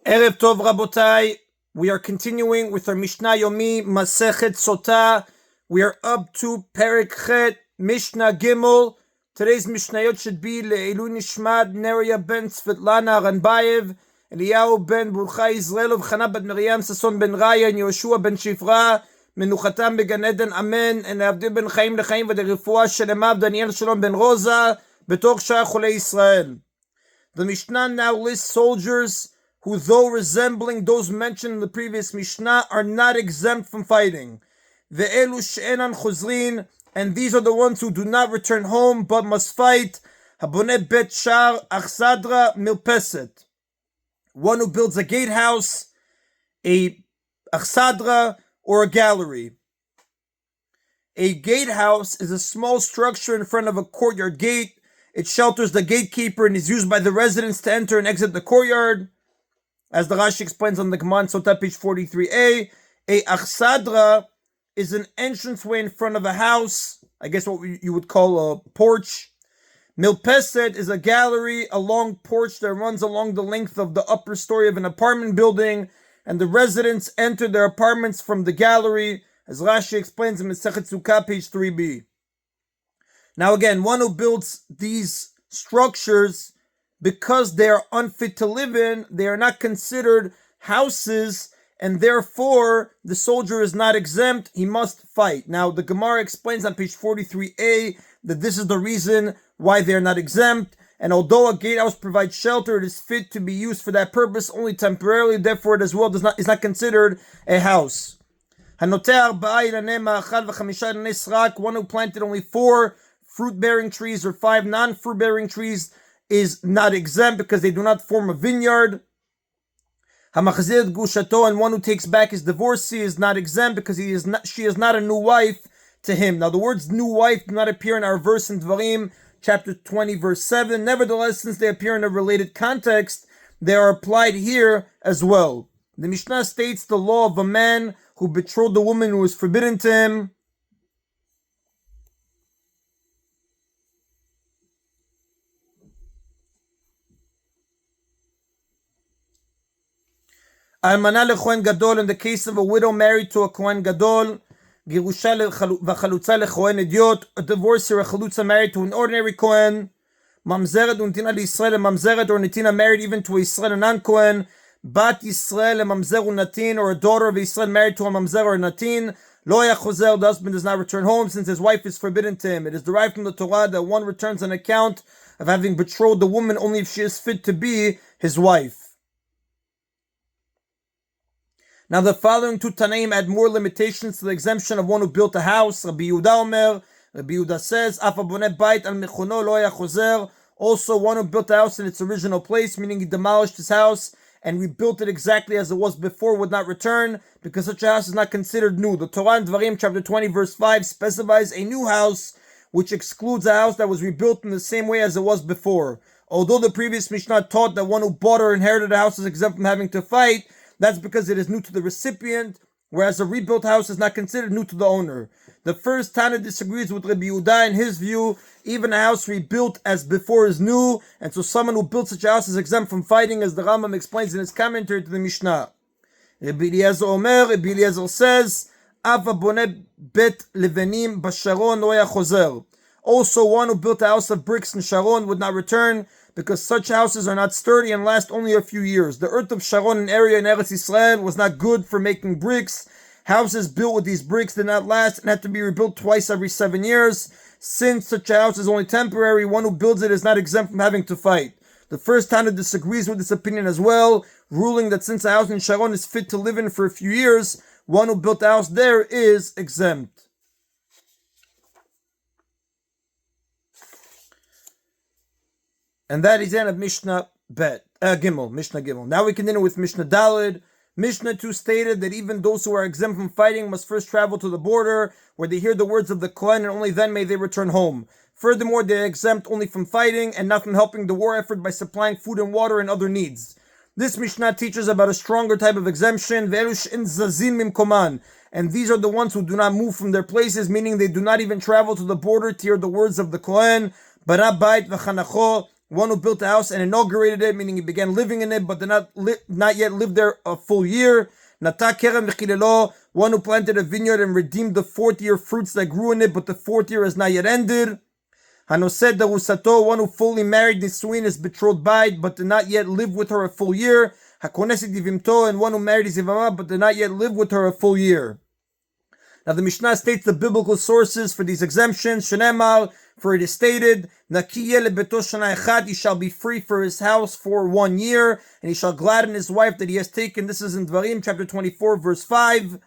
Erev Tov Rabotai, we are continuing with our Mishna Yomi, Masechet Sotah. We are up to Perek Chet, Mishnah Gimel. Today's Mishnayot should be Le'ilu Nishmad, Neria ben Svetlana Ranbayev, Eliyahu ben Burcha Israelov, Chana ben Miriam, Sason ben Raya, and Yoshua ben Shifra, Menuchatam began Eden, Amen, and Avdi ben Chaim lechaim, v'derifua shelemav, Daniel Shalom ben Rosa, betoch shah Cholei Israel. The Mishnah now lists soldiers who, though resembling those mentioned in the previous Mishnah, are not exempt from fighting. Ve'elu she'enan chozrin, and these are the ones who do not return home but must fight. Haboneh bet shar achsadra milpeset, one who builds a gatehouse, a achsadra, or a gallery. A gatehouse is a small structure in front of a courtyard gate. It shelters the gatekeeper and is used by the residents to enter and exit the courtyard. As the Rashi explains on the Gemara in Sotah, page 43a, a achsadra is an entranceway in front of a house, I guess what you would call a porch. Milpeset is a gallery, a long porch that runs along the length of the upper story of an apartment building, and the residents enter their apartments from the gallery, as Rashi explains in Masechet Sukkah, page 3b. Now again, one who builds these structures, because they are unfit to live in, they are not considered houses, and therefore the soldier is not exempt, he must fight. Now the Gemara explains on page 43a that this is the reason why they are not exempt, and although a gatehouse provides shelter, it is fit to be used for that purpose only temporarily, therefore it as well is not considered a house. One who planted only 4 fruit-bearing trees or 5 non-fruit-bearing trees is not exempt because they do not form a vineyard. And one who takes back his divorcee is not exempt because she is not a new wife to him. Now the words new wife do not appear in our verse in Dvarim, chapter 20, verse 7. Nevertheless, since they appear in a related context, they are applied here as well. The Mishnah states the law of a man who betrothed a woman who was forbidden to him. Almana leChohen Gadol, in the case of a widow married to a Kohen Gadol. Girusha v'chalutza leChohen Idiot, a divorcee or a chalutza married to an ordinary Kohen. Mamzeret u'nitina liYisrael, a mamzeret or nitina married even to a Yisrael non-Kohen. Bat Yisrael, a mamzer u'natin, or a daughter of Yisrael married to a mamzer or natin. Lo yachozer, the husband does not return home since his wife is forbidden to him. It is derived from the Torah that one returns an account of having betrothed the woman only if she is fit to be his wife. Now the following two Tanaim add more limitations to the exemption of one who built a house. Rabbi Yehuda Omer, Rabbi Yehuda says, Af haboneh bayit al mechono lo yachozer. Also one who built a house in its original place, meaning he demolished his house and rebuilt it exactly as it was before, would not return, because such a house is not considered new. The Torah in Dvarim, chapter 20, verse 5, specifies a new house, which excludes a house that was rebuilt in the same way as it was before. Although the previous Mishnah taught that one who bought or inherited a house is exempt from having to fight, that's because it is new to the recipient, whereas a rebuilt house is not considered new to the owner. The first Tana disagrees with Rabbi Yehuda. In his view, even a house rebuilt as before is new, and so someone who built such a house is exempt from fighting, as the Rambam explains in his commentary to the Mishnah. Rabbi Eliezer says, Ava boneh bet levenim basharon lo yachozer. Also, one who built a house of bricks in Sharon would not return, because such houses are not sturdy and last only a few years. The earth of Sharon, an area in Eretz Yisrael, was not good for making bricks. Houses built with these bricks did not last and had to be rebuilt twice every 7 years. Since such a house is only temporary, one who builds it is not exempt from having to fight. The first Tana disagrees with this opinion as well, ruling that since a house in Sharon is fit to live in for a few years, one who built a house there is exempt. And that is the end of Mishnah Gimel. Now we continue with Mishnah Daled. Mishnah 2 stated that even those who are exempt from fighting must first travel to the border, where they hear the words of the Kohen, and only then may they return home. Furthermore, they are exempt only from fighting and not from helping the war effort by supplying food and water and other needs. This Mishnah teaches about a stronger type of exemption, and these are the ones who do not move from their places, meaning they do not even travel to the border to hear the words of the Kohen. one who built a house and inaugurated it, meaning he began living in it, but did not yet live there a full year. Nata kerem v'chilelo, one who planted a vineyard and redeemed the 4th year fruits that grew in it, but the 4th year has not yet ended. Hanosed darusato, one who fully married Nisuin, is betrothed bait, but did not yet live with her a full year. Hakoneset yivimto, and one who married his yivama, but did not yet live with her a full year. Now the Mishnah states the biblical sources for these exemptions. Shenemar, for it is stated, Nakiye lebeto shana echad, he shall be free for his house for 1 year, and he shall gladden his wife that he has taken. This is in Dvarim, chapter 24, verse 5.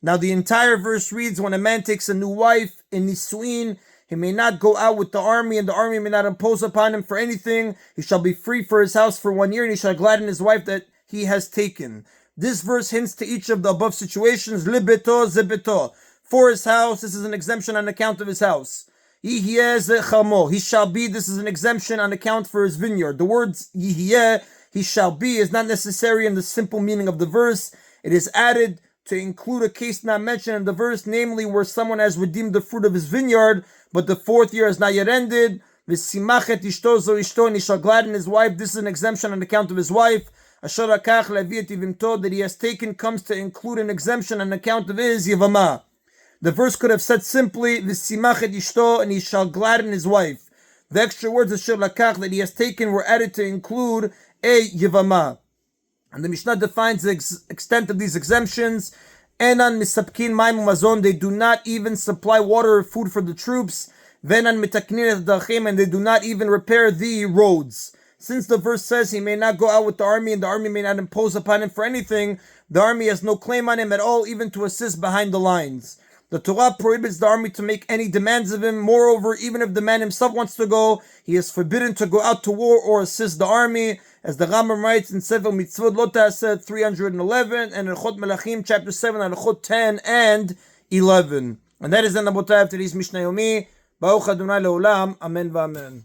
Now the entire verse reads, when a man takes a new wife in Nisuin, he may not go out with the army, and the army may not impose upon him for anything. He shall be free for his house for 1 year, and he shall gladden his wife that he has taken. This verse hints to each of the above situations. Libeto zebeto, for his house, this is an exemption on account of his house. Yihye zechamo, he shall be, this is an exemption on account for his vineyard. The words yihye, he shall be, is not necessary in the simple meaning of the verse. It is added to include a case not mentioned in the verse, namely where someone has redeemed the fruit of his vineyard, but the 4th year has not yet ended. V'simachet ishto zo ishto, and he shall gladden his wife. This is an exemption on account of his wife. Asher akach levi et yivimto, that he has taken, comes to include an exemption on account of his yivama. The verse could have said simply, v'simachet ishto, and he shall gladden his wife. The extra words asher lakach, that he has taken, were added to include a yivama. And the Mishnah defines the extent of these exemptions. Enan misapkin mayim umazon, they do not even supply water or food for the troops. Venan mitaknin et dachim, and they do not even repair the roads. Since the verse says he may not go out with the army, and the army may not impose upon him for anything, the army has no claim on him at all, even to assist behind the lines. The Torah prohibits the army to make any demands of him. Moreover, even if the man himself wants to go, he is forbidden to go out to war or assist the army, as the Rambam writes in Sefer Mitzvot Lo Ta'aseh 311 and in Chot Melachim chapter 7 and Chot 10 and 11. And that is the Nabotai of today's Mishna Yomi. Baruch Adonai Leolam. Amen v'amen.